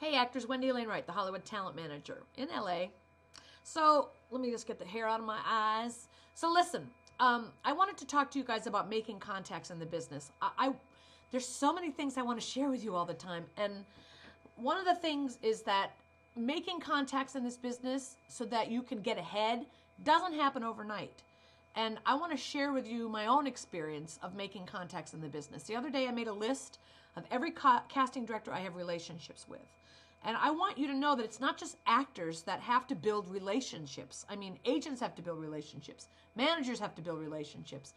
Hey actors, Wendy, Alane, Wright, the Hollywood talent manager in LA. So let me just get the hair out of my eyes. So listen, I wanted to talk to you guys about making contacts in the business. There's so many things I want to share with you all the time. And one of the things is that making contacts in this business so that you can get ahead doesn't happen overnight. And I want to share with you my own experience of making contacts in the business. The other day I made a list of every casting director I have relationships with. And I want you to know that it's not just actors that have to build relationships. I mean, agents have to build relationships. Managers have to build relationships.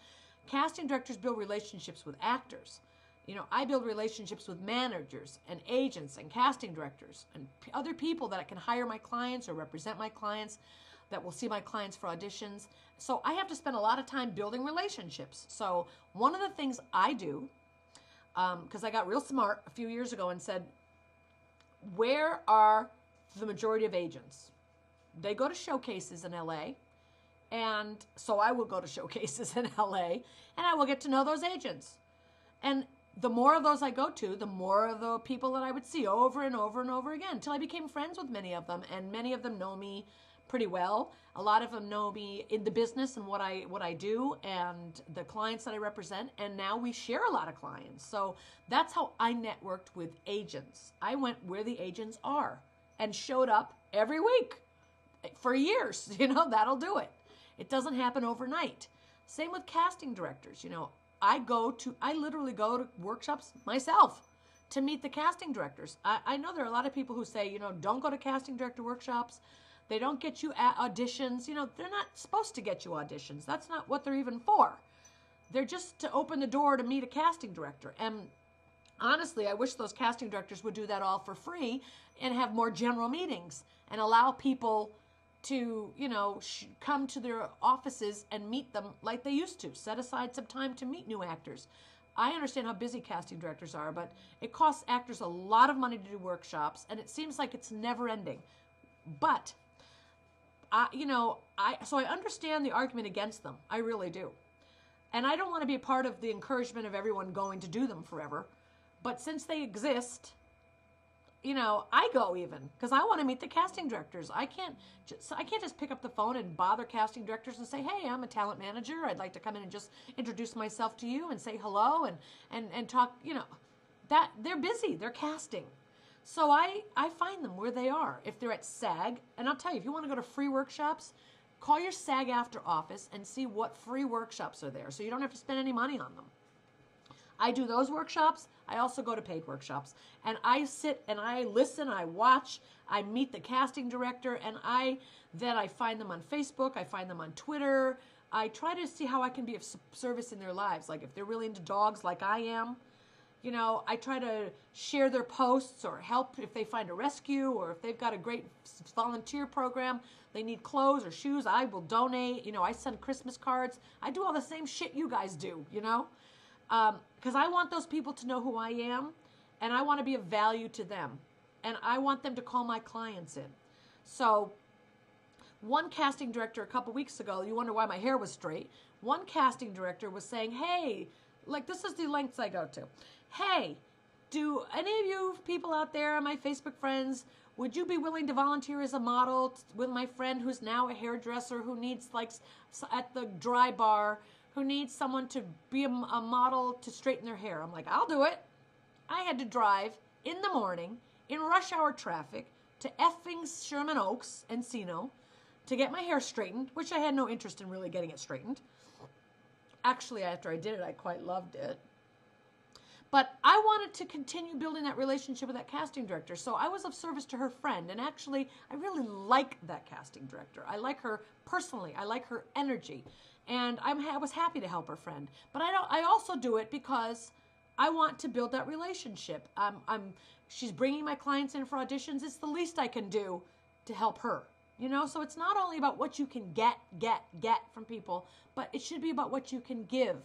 Casting directors build relationships with actors. You know, I build relationships with managers and agents and casting directors and other people that can hire my clients or represent my clients, that will see my clients for auditions. So I have to spend a lot of time building relationships. So one of the things I do, because I got real smart a few years ago and said, where are the majority of agents? They go to showcases in LA. And so I will go to showcases in LA and I will get to know those agents. And the more of those I go to, the more of the people that I would see over and over and over again, until I became friends with many of them. And many of them know me pretty well. A lot of them know me in the business and what I do and the clients that I represent. And now we share a lot of clients. So that's how I networked with agents. I went where the agents are and showed up every week for years. You know, that'll do it. It doesn't happen overnight. Same with casting directors. You know, I literally go to workshops myself to meet the casting directors. I know there are a lot of people who say, you know, don't go to casting director workshops. They don't get you auditions. You know, they're not supposed to get you auditions. That's not what they're even for. They're just to open the door to meet a casting director. And honestly, I wish those casting directors would do that all for free and have more general meetings and allow people to, you know, come to their offices and meet them like they used to. Set aside some time to meet new actors. I understand how busy casting directors are, but it costs actors a lot of money to do workshops, and it seems like it's never ending. But so I understand the argument against them. I really do. And I don't want to be a part of the encouragement of everyone going to do them forever. But since they exist, you know, I go even because I want to meet the casting directors. I can't just pick up the phone and bother casting directors and say, hey, I'm a talent manager. I'd like to come in and just introduce myself to you and say hello and talk, you know, that they're busy. They're casting. So I find them where they are. If they're at SAG, and I'll tell you, if you want to go to free workshops, call your SAG after office and see what free workshops are there so you don't have to spend any money on them. I do those workshops. I also go to paid workshops. And I sit and I listen, I watch, I meet the casting director, and then I find them on Facebook, I find them on Twitter. I try to see how I can be of service in their lives. Like if they're really into dogs like I am, you know, I try to share their posts or help if they find a rescue or if they've got a great volunteer program, they need clothes or shoes, I will donate. You know, I send Christmas cards. I do all the same shit you guys do, you know, because I want those people to know who I am and I want to be of value to them and I want them to call my clients in. So one casting director a couple weeks ago, you wonder why my hair was straight. One casting director was saying, hey, like this is the lengths I go to. Hey, do any of you people out there, my Facebook friends, would you be willing to volunteer as a model with my friend who's now a hairdresser who needs like at the dry bar, who needs someone to be a model to straighten their hair? I'm like, I'll do it. I had to drive in the morning in rush hour traffic to effing Sherman Oaks, Encino, to get my hair straightened, which I had no interest in really getting it straightened. Actually, after I did it, I quite loved it. But I wanted to continue building that relationship with that casting director. So I was of service to her friend. And actually, I really like that casting director. I like her personally. I like her energy. And I was happy to help her friend. But I also do it because I want to build that relationship. She's bringing my clients in for auditions. It's the least I can do to help her. You know, so it's not only about what you can get from people, but it should be about what you can give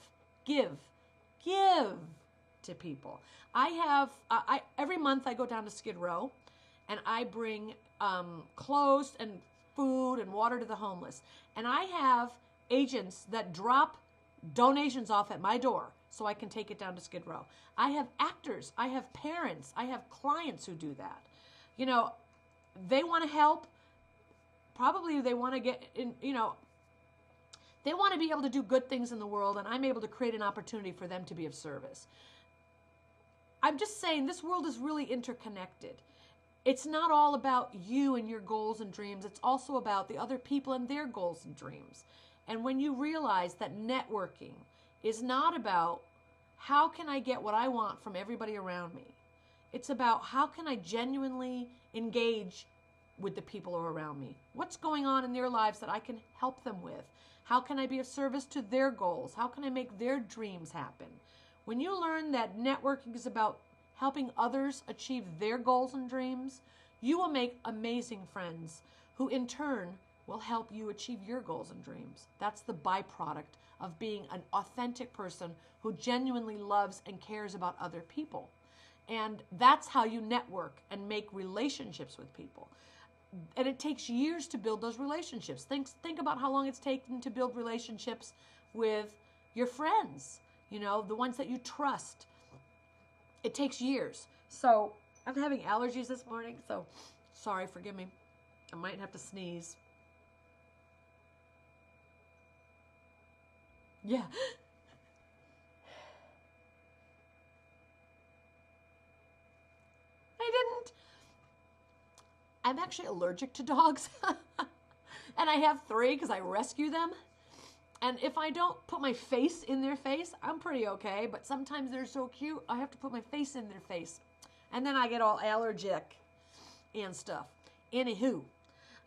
to people. Every month I go down to Skid Row and I bring clothes and food and water to the homeless. And I have agents that drop donations off at my door so I can take it down to Skid Row. I have actors, I have parents, I have clients who do that. You know, they want to help. Probably they want to get in, they want to be able to do good things in the world, and I'm able to create an opportunity for them to be of service. I'm just saying this world is really interconnected. It's not all about you and your goals and dreams. It's also about the other people and their goals and dreams. And when you realize that networking is not about how can I get what I want from everybody around me, it's about how can I genuinely engage with the people who are around me. What's going on in their lives that I can help them with? How can I be of service to their goals? How can I make their dreams happen? When you learn that networking is about helping others achieve their goals and dreams, you will make amazing friends who in turn will help you achieve your goals and dreams. That's the byproduct of being an authentic person who genuinely loves and cares about other people. And that's how you network and make relationships with people. And it takes years to build those relationships. Think about how long it's taken to build relationships with your friends, the ones that you trust. It takes years. So I'm having allergies this morning, so sorry, forgive me. I might have to sneeze. Yeah. I didn't. I'm actually allergic to dogs. And I have 3 because I rescue them. And if I don't put my face in their face, I'm pretty okay. But sometimes they're so cute, I have to put my face in their face. And then I get all allergic and stuff. Anywho,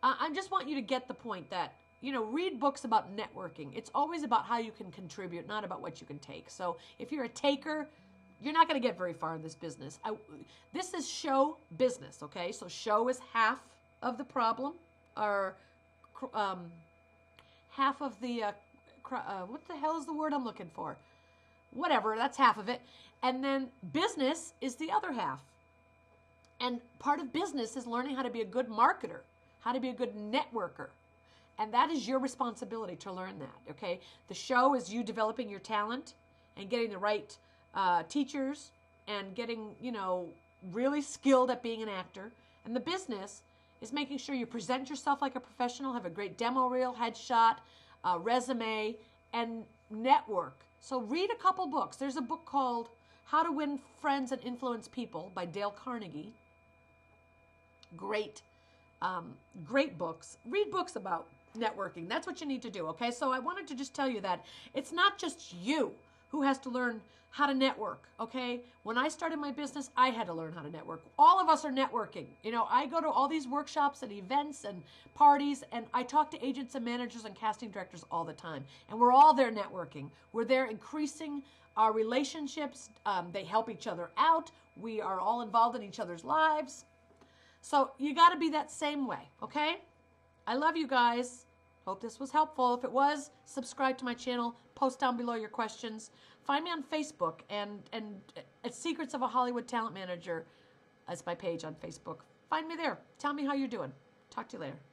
I just want you to get the point that, read books about networking. It's always about how you can contribute, not about what you can take. So if you're a taker, you're not going to get very far in this business. This is show business, okay? So show is half of the problem, or half of the, what the hell is the word I'm looking for? Whatever, that's half of it. And then business is the other half. And part of business is learning how to be a good marketer, how to be a good networker. And that is your responsibility to learn that, okay? The show is you developing your talent and getting the right teachers and getting, really skilled at being an actor. And the business is making sure you present yourself like a professional, have a great demo reel, headshot, resume, and network. So read a couple books. There's a book called How to Win Friends and Influence People by Dale Carnegie. Great books. Read books about networking. That's what you need to do, okay? So I wanted to just tell you that it's not just you who has to learn how to network, okay? When I started my business, I had to learn how to network. All of us are networking. I go to all these workshops and events and parties, and I talk to agents and managers and casting directors all the time. And we're all there networking. We're there increasing our relationships. They help each other out. We are all involved in each other's lives. So you got to be that same way, okay? I love you guys. Hope this was helpful. If it was, subscribe to my channel. Post down below your questions. Find me on Facebook and Secrets of a Hollywood Talent Manager as my page on Facebook. Find me there. Tell me how you're doing. Talk to you later.